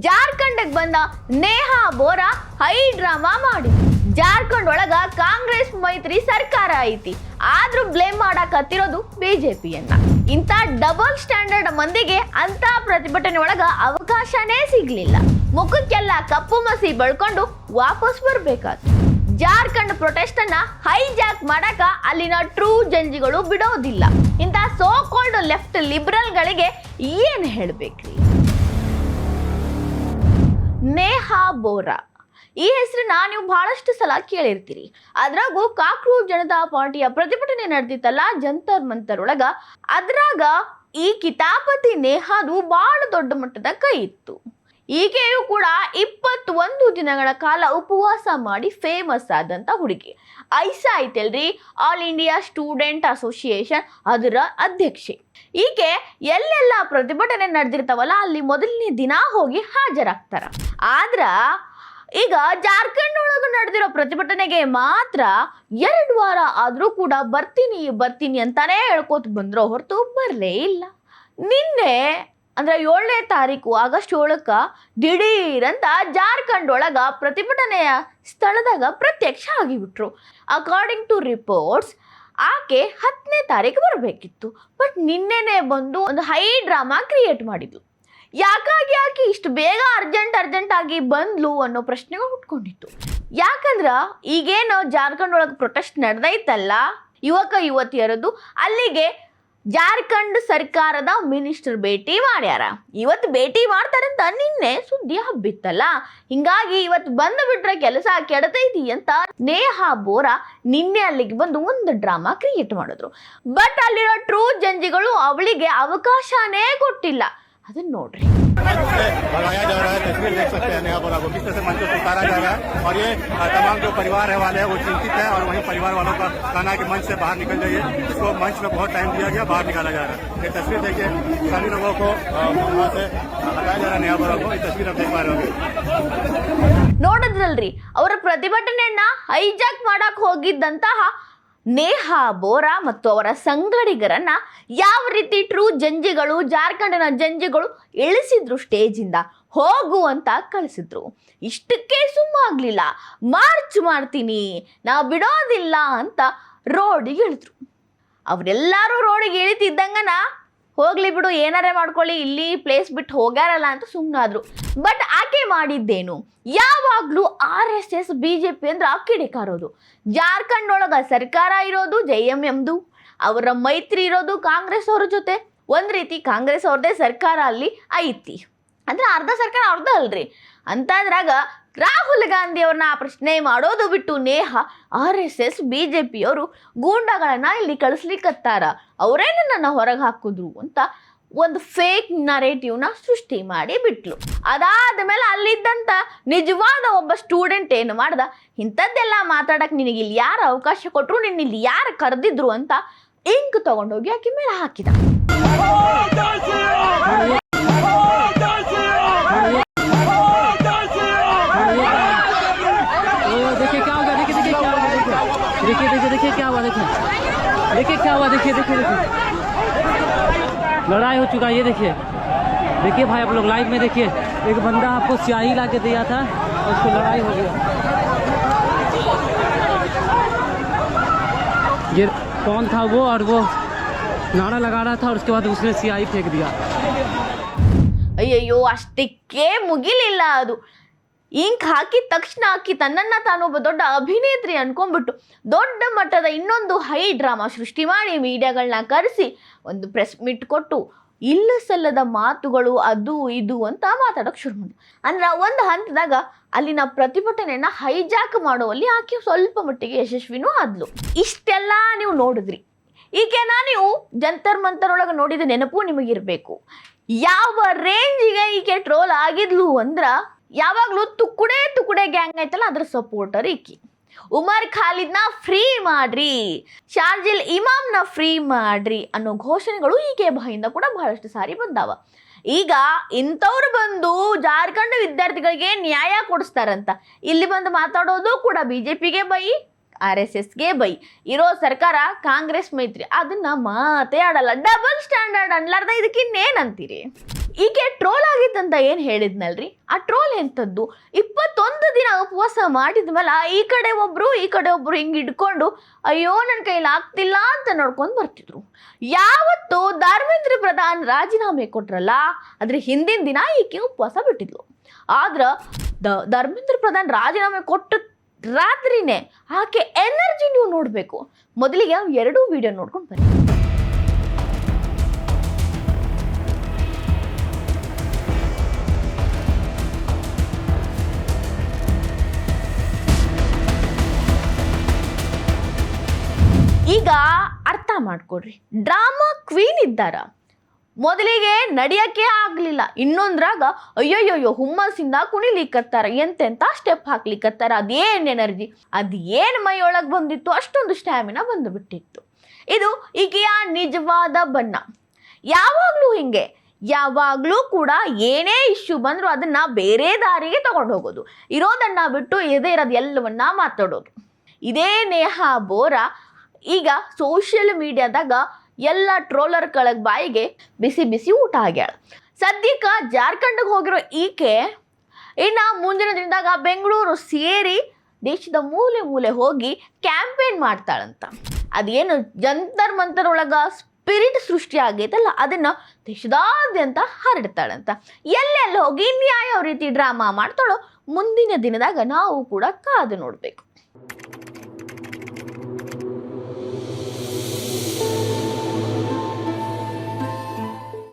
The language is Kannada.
ಜಾರ್ಖಂಡ್ಗೆ ಬಂದ ನೇಹಾ ಬೋರಾ ಹೈ ಡ್ರಾಮಾ ಮಾಡಿ ಜಾರ್ಖಂಡ್ ಒಳಗ ಕಾಂಗ್ರೆಸ್ ಮೈತ್ರಿ ಸರ್ಕಾರ ಐತಿ ಆದ್ರೂ ಬ್ಲೇಮ್ ಮಾಡಕತ್ತಿರೋದು ಬಿಜೆಪಿಯನ್ನ. ಇಂಥ ಡಬಲ್ ಸ್ಟ್ಯಾಂಡರ್ಡ್ ಮಂದಿಗೆ ಅಂತ ಪ್ರತಿಭಟನೆ ಒಳಗ ಅವಕಾಶನೇ ಸಿಗ್ಲಿಲ್ಲ. ಮುಖಕ್ಕೆಲ್ಲ ಕಪ್ಪು ಮಸಿ ಬಳ್ಕೊಂಡು ವಾಪಸ್ ಬರ್ಬೇಕಾದ್ರು. ಜಾರ್ಖಂಡ್ ಪ್ರೊಟೆಸ್ಟ್ ಅನ್ನ ಹೈಜಾಕ್ ಮಾಡಕ ಅಲ್ಲಿನ ಟ್ರೂ ಜಂಜಿಗಳು ಬಿಡೋದಿಲ್ಲ. ಇಂಥ ಸೋ ಕಾಲ್ಡ್ ಲೆಫ್ಟ್ ಲಿಬರಲ್ ಗಳಿಗೆ ಏನ್ ಹೇಳ್ಬೇಕ್ರಿ? ನೇಹಾ ಬೋರಾ ಈ ಹೆಸರನ್ನ ನೀವು ಬಹಳಷ್ಟು ಸಲ ಕೇಳಿರ್ತೀರಿ. ಅದ್ರಾಗೂ ಕಾಕ್ರೋಚ್ ಜನತಾ ಪಾರ್ಟಿಯ ಪ್ರತಿಭಟನೆ ನಡೆದಿತ್ತಲ್ಲ ಜಂತರ್ ಮಂತರ್ ಒಳಗ, ಅದ್ರಾಗ ಈ ಕಿತಾಪತಿ ನೇಹಾದು ಬಹಳ ದೊಡ್ಡ ಮಟ್ಟದ ಕೈ ಇತ್ತು. ಈಕೆಯು ಕೂಡ 21 ದಿನಗಳ ಕಾಲ ಉಪವಾಸ ಮಾಡಿ ಫೇಮಸ್ ಆದಂತ ಹುಡುಗಿ. ಐಸಾ ಐತಲ್ರಿ, ಆಲ್ ಇಂಡಿಯಾ ಸ್ಟೂಡೆಂಟ್ ಅಸೋಸಿಯೇಷನ್, ಅದರ ಅಧ್ಯಕ್ಷೆ. ಈಕೆ ಎಲ್ಲೆಲ್ಲ ಪ್ರತಿಭಟನೆ ನಡೆದಿರ್ತಾವಲ್ಲ ಅಲ್ಲಿ ಮೊದಲನೇ ದಿನ ಹೋಗಿ ಹಾಜರಾಗ್ತಾರ. ಆದ್ರ ಈಗ ಜಾರ್ಖಂಡ್ ಒಳಗೆ ನಡೆದಿರೋ ಪ್ರತಿಭಟನೆಗೆ ಮಾತ್ರ 2 ವಾರ ಆದ್ರೂ ಕೂಡ ಬರ್ತೀನಿ ಅಂತಾನೆ ಹೇಳ್ಕೋತ ಬಂದ್ರೋ ಹೊರತು ಬರಲೇ ಇಲ್ಲ. ನಿನ್ನೆ ಅಂದ್ರೆ 7ನೇ ತಾರೀಕು ಆಗಸ್ಟ್ 7ಕ್ಕ ದಿಢೀರಂತ ಜಾರ್ಖಂಡ್ ಒಳಗ ಪ್ರತಿಭಟನೆಯ ಸ್ಥಳದಾಗ ಪ್ರತ್ಯಕ್ಷ ಆಗಿಬಿಟ್ರು. ಅಕಾರ್ಡಿಂಗ್ ಟು ರಿಪೋರ್ಟ್ಸ್ ಆಕೆ 10ನೇ ತಾರೀಕು ಬರಬೇಕಿತ್ತು. ಬಟ್ ನಿನ್ನೆನೆ ಬಂದು ಒಂದು ಹೈ ಡ್ರಾಮಾ ಕ್ರಿಯೇಟ್ ಮಾಡಿದ್ಲು. ಯಾಕಾಗಿ ಆಕೆ ಇಷ್ಟು ಬೇಗ ಅರ್ಜೆಂಟ್ ಆಗಿ ಬಂದ್ಲು ಅನ್ನೋ ಪ್ರಶ್ನೆಗಳು ಹುಟ್ಕೊಂಡಿತ್ತು. ಯಾಕಂದ್ರ ಈಗೇನು ಜಾರ್ಖಂಡ್ ಒಳಗೆ ಪ್ರೊಟೆಸ್ಟ್ ನಡೆದೈತಲ್ಲ ಯುವಕ ಯುವತಿಯರದು, ಅಲ್ಲಿಗೆ ಜಾರ್ಖಂಡ್ ಸರ್ಕಾರದ ಮಿನಿಸ್ಟರ್ ಭೇಟಿ ಮಾಡ್ಯಾರ. ಇವತ್ತು ಭೇಟಿ ಮಾಡ್ತಾರಂತ ನಿನ್ನೆ ಸುದ್ದಿ ಹಬ್ಬಿತ್ತಲ್ಲ, ಹಿಂಗಾಗಿ ಇವತ್ತು ಬಂದು ಬಿಟ್ರೆ ಕೆಲಸ ಕೆಡತೈತಿ ಅಂತ ನೇಹಾ ಬೋರಾ ನಿನ್ನೆ ಅಲ್ಲಿಗೆ ಬಂದು ಒಂದು ಡ್ರಾಮಾ ಕ್ರಿಯೇಟ್ ಮಾಡಿದ್ರು. ಬಟ್ ಅಲ್ಲಿರೋ ಟ್ರೂ ಜಂಜಿಗಳು ಅವಳಿಗೆ ಅವಕಾಶನೇ ಕೊಟ್ಟಿಲ್ಲ. ಅದನ್ನ ನೋಡ್ರಿ. भगाया जा रहा है, तस्वीर देख सकते हैं नेहा बोरा को किस तरह से मंच पर उतारा जा रहा है और ये तमाम जो परिवार वाले हैं वो चिंतित है और वहीं परिवार वालों का कहना है कि मंच से बाहर निकल जाइए. इसको मंच में बहुत टाइम दिया गया, बाहर निकाला जा रहा है. ये तस्वीर देखिए, सभी लोगों को वहाँ से हटाया जा रहा है नेहा बोरा को. ये तस्वीर आप देख पा रहे होंगे. ನೋಡಿದ್ರಲ್ರಿ, ಅವರ ಪ್ರತಿಭಟನೆಯನ್ನ ಹೈಜಾಕ್ ಮಾಡಕ್ ಹೋಗಿದ್ದಂತಹ ನೇಹಾ ಬೋರಾ ಮತ್ತು ಅವರ ಸಂಗಡಿಗರನ್ನ ಯಾವ ರೀತಿ ಟ್ರೂ ಜಂಜಿಗಳು, ಜಾರ್ಖಂಡ್ನ ಜಂಜಿಗಳು ಇಳಿಸಿದ್ರು ಸ್ಟೇಜಿಂದ, ಹೋಗು ಅಂತ ಕಳಿಸಿದ್ರು. ಇಷ್ಟಕ್ಕೆ ಸುಮ್ಮಾಗ್ಲಿಲ್ಲ, ಮಾರ್ಚ್ ಮಾಡ್ತೀನಿ, ನಾ ಬಿಡೋದಿಲ್ಲ ಅಂತ ರೋಡಿಗೆ ಇಳಿದ್ರು. ಅವರೆಲ್ಲರೂ ರೋಡಿಗೆ ಇಳಿತಿದ್ದಂಗನ ಹೋಗ್ಲಿ ಬಿಡು ಏನಾರೇ ಮಾಡ್ಕೊಳ್ಳಿ, ಇಲ್ಲಿ ಪ್ಲೇಸ್ ಬಿಟ್ಟು ಹೋಗ್ಯಾರಲ್ಲ ಅಂತ ಸುಮ್ಮನಾದ್ರು. ಬಟ್ ಆಕೆ ಮಾಡಿದ್ದೇನು? ಯಾವಾಗ್ಲೂ RSS BJP ಅಂದ್ರೆ ಅಕ್ಕಿಡಿಕಾರೋದು. ಜಾರ್ಖಂಡ್ ಒಳಗ ಸರ್ಕಾರ ಇರೋದು JMMದು, ಅವರ ಮೈತ್ರಿ ಇರೋದು ಕಾಂಗ್ರೆಸ್ ಅವ್ರ ಜೊತೆ. ಒಂದ್ ರೀತಿ ಕಾಂಗ್ರೆಸ್ ಅವ್ರದೇ ಸರ್ಕಾರ ಅಲ್ಲಿ ಐತಿ, ಅಂದ್ರೆ ಅರ್ಧ ಸರ್ಕಾರ ಅವ್ರದ್ದು ಅಲ್ರಿ. ಅಂತದ್ರಾಗ ರಾಹುಲ್ ಗಾಂಧಿ ಅವ್ರನ್ನ ಪ್ರಶ್ನೆ ಮಾಡೋದು ಬಿಟ್ಟು ನೇಹಾ RSS BJP ಅವರು ಗೂಂಡಗಳನ್ನ ಇಲ್ಲಿ ಕಳಿಸ್ಲಿಕ್ಕತ್ತಾರ, ಅವರೇನು ನನ್ನ ಹೊರಗೆ ಹಾಕಿದ್ರು ಅಂತ ಒಂದು ಫೇಕ್ ನರೇಟಿವ್ನ ಸೃಷ್ಟಿ ಮಾಡಿ ಬಿಟ್ಲು. ಅದಾದ ಮೇಲೆ ಅಲ್ಲಿದ್ದಂಥ ನಿಜವಾದ ಒಬ್ಬ ಸ್ಟೂಡೆಂಟ್ ಏನು ಮಾಡ್ದ, ಇಂಥದ್ದೆಲ್ಲ ಮಾತಾಡಕ್ಕೆ ನಿನಗೆ ಇಲ್ಲಿ ಯಾರು ಅವಕಾಶ ಕೊಟ್ಟರು, ನಿನ್ನ ಇಲ್ಲಿ ಯಾರು ಕರೆದಿದ್ರು ಅಂತ ಇಂಕ್ ತಗೊಂಡೋಗಿ ಆಕೆ ಮೇಲೆ ಹಾಕಿದ. देखिए क्या हुआ, देखिए लड़ाई हो चुका है. ये देखिए भाई, आप लोग लाइव में देखिए. एक बंदा आपको स्याही ला के दिया था और उसको लड़ाई हो गया. ये कौन था वो, और वो नारा लगा रहा था और उसके बाद उसने स्याही फेंक दिया. ಅಯ್ಯಯ್ಯೋ, ಅಷ್ಟಕ್ಕೆ ಮುಗಿಲಿಲ್ಲ ಅದು. ಇಂಕ್ ಹಾಕಿದ ತಕ್ಷಣ ಆಕಿ ತನ್ನನ್ನ ತಾನೊಬ್ಬ ದೊಡ್ಡ ಅಭಿನೇತ್ರಿ ಅನ್ಕೊಂಡ್ಬಿಟ್ಟು ದೊಡ್ಡ ಮಟ್ಟದ ಇನ್ನೊಂದು ಹೈ ಡ್ರಾಮಾ ಸೃಷ್ಟಿ ಮಾಡಿ ಮೀಡಿಯಾಗಳನ್ನ ಕರೆಸಿ ಒಂದು ಪ್ರೆಸ್ ಮೀಟ್ ಕೊಟ್ಟು ಇಲ್ಲ ಸಲ್ಲದ ಮಾತುಗಳು ಅದು ಇದು ಅಂತ ಮಾತಾಡೋಕೆ ಶುರು ಮಾಡಿ. ಅಂದ್ರೆ ಒಂದು ಹಂತದಾಗ ಅಲ್ಲಿನ ಪ್ರತಿಭಟನೆಯನ್ನ ಹೈಜಾಕ್ ಮಾಡುವಲ್ಲಿ ಆಕೆ ಸ್ವಲ್ಪ ಮಟ್ಟಿಗೆ ಯಶಸ್ವಿನೂ ಆದ್ಲು. ಇಷ್ಟೆಲ್ಲ ನೀವು ನೋಡಿದ್ರಿ. ಈಕೆನ ನೀವು ಜಂತರ್ ಮಂತರ್ ಒಳಗೆ ನೋಡಿದ ನೆನಪು ನಿಮಗಿರ್ಬೇಕು. ಯಾವ ರೇಂಜಿಗೆ ಈಕೆ ಟ್ರೋಲ್ ಆಗಿದ್ಲು ಅಂದ್ರ, ಯಾವಾಗಲೂ ತುಕುಡೆ ಗ್ಯಾಂಗ್ ಐತಲ್ಲ ಅದ್ರ ಸಪೋರ್ಟರ್ ಈಕಿ. ಉಮರ್ ಖಾಲಿದ್ನ ಫ್ರೀ ಮಾಡ್ರಿ, ಶಾರ್ಜಿಲ್ ಇಮಾಮ್ನ ಫ್ರೀ ಮಾಡ್ರಿ ಅನ್ನೋ ಘೋಷಣೆಗಳು ಈಕೆ ಬಾಯಿಂದ ಕೂಡ ಬಹಳಷ್ಟು ಸಾರಿ ಬಂದಾವ. ಈಗ ಇಂಥವ್ರು ಬಂದು ಜಾರ್ಖಂಡ್ ವಿದ್ಯಾರ್ಥಿಗಳಿಗೆ ನ್ಯಾಯ ಕೊಡಿಸ್ತಾರಂತ ಇಲ್ಲಿ ಬಂದು ಮಾತಾಡೋದು ಕೂಡ BJPಗೆ ಬೈ, RSSಗೆ ಬೈ. ಇರೋ ಸರ್ಕಾರ ಕಾಂಗ್ರೆಸ್ ಮೈತ್ರಿ, ಅದನ್ನ ಮಾತೇ ಆಡಲ್ಲ. ಡಬಲ್ ಸ್ಟ್ಯಾಂಡರ್ಡ್ ಅನ್ಲಾರ್ದ ಇದಕ್ಕೆ ಇನ್ನೇನಂತೀರಿ? ಈಕೆ ಟ್ರೋಲ್ ಆಗಿತ್ತಂತ ಏನು ಹೇಳಿದ್ನಲ್ರಿ, ಆ ಟ್ರೋಲ್ ಎಂಥದ್ದು, 21 ದಿನ ಉಪವಾಸ ಮಾಡಿದ ಮೇಲೆ ಈ ಕಡೆ ಒಬ್ರು ಹಿಂಗೆ ಹಿಡ್ಕೊಂಡು ಅಯ್ಯೋ ನನ್ನ ಕೈಲಿ ಆಗ್ತಿಲ್ಲ ಅಂತ ನೋಡ್ಕೊಂಡು ಬರ್ತಿದ್ರು. ಯಾವತ್ತು ಧರ್ಮೇಂದ್ರ ಪ್ರಧಾನ್ ರಾಜೀನಾಮೆ ಕೊಟ್ರಲ್ಲ ಅದ್ರ ಹಿಂದಿನ ದಿನ ಈಕೆ ಉಪವಾಸ ಬಿಟ್ಟಿದ್ಲು. ಆದ್ರೆ ಧರ್ಮೇಂದ್ರ ಪ್ರಧಾನ್ ರಾಜೀನಾಮೆ ಕೊಟ್ಟ ರಾತ್ರಿನೇ ಆಕೆ ಎನರ್ಜಿ ನೀವು ನೋಡಬೇಕು. ಮೊದಲಿಗೆ 2 ವಿಡಿಯೋ ನೋಡ್ಕೊಂಡು ಬನ್ನಿ. ಈಗ ಅರ್ಥ ಮಾಡ್ಕೊಡ್ರಿ, ಡ್ರಾಮಾ ಕ್ವೀನ್ ಇದ್ದಾರ. ಮೊದಲಿಗೆ ನಡಿಯಕ್ಕೆ ಆಗ್ಲಿಲ್ಲ, ಇನ್ನೊಂದ್ರಾಗ ಅಯ್ಯೋಯ್ಯೋ ಹುಮ್ಮಸ್ಸಿಂದ ಕುಣಿಲಿಕ್ಕತ್ತಾರ, ಎಂತೆಂತ ಸ್ಟೆಪ್ ಹಾಕ್ಲಿಕ್ಕತ್ತಾರ, ಅದೇನ್ ಎನರ್ಜಿ, ಅದೇನ್ ಮೈಯೊಳಗೆ ಬಂದಿತ್ತು, ಅಷ್ಟೊಂದು ಸ್ಟ್ಯಾಮಿನಾ ಬಂದುಬಿಟ್ಟಿತ್ತು. ಇದು ಈಕೆಯ ನಿಜವಾದ ಬಣ್ಣ. ಯಾವಾಗಲೂ ಹಿಂಗೆ, ಯಾವಾಗಲೂ ಕೂಡ ಏನೇ ಇಶ್ಯೂ ಬಂದರೂ ಅದನ್ನ ಬೇರೆ ದಾರಿಗೆ ತಗೊಂಡು ಹೋಗೋದು, ಇರೋದನ್ನ ಬಿಟ್ಟು ಇದೇ ಇರೋದು ಎಲ್ಲವನ್ನ ಮಾತಾಡೋದು. ಇದೇ ನೇಹಾ ಬೋರಾ ಈಗ ಸೋಷಿಯಲ್ ಮೀಡಿಯಾದಾಗ ಎಲ್ಲ ಟ್ರೋಲರ್ಗಳ ಬಾಯಿಗೆ ಬಿಸಿ ಬಿಸಿ ಊಟ ಆಗ್ಯಾಳ. ಸದ್ಯಕ್ಕೆ ಜಾರ್ಖಂಡ್ಗೆ ಹೋಗಿರೋ ಈಕೆ ಇನ್ನು ಮುಂದಿನ ದಿನದಾಗ ಬೆಂಗಳೂರು ಸೇರಿ ದೇಶದ ಮೂಲೆ ಮೂಲೆ ಹೋಗಿ ಕ್ಯಾಂಪೇನ್ ಮಾಡ್ತಾಳಂತ. ಅದೇನು ಜಂತರ್ ಮಂತರ್ ಒಳಗ ಸ್ಪಿರಿಟ್ ಸೃಷ್ಟಿ ಆಗೈತಲ್ಲ ಅದನ್ನ ದೇಶದಾದ್ಯಂತ ಹರಡ್ತಾಳಂತ. ಎಲ್ಲೆಲ್ಲಿ ಹೋಗಿ ಯಾವ ರೀತಿ ಡ್ರಾಮಾ ಮಾಡ್ತಾಳೋ ಮುಂದಿನ ದಿನದಾಗ ನಾವು ಕೂಡ ಕಾದು ನೋಡಬೇಕು.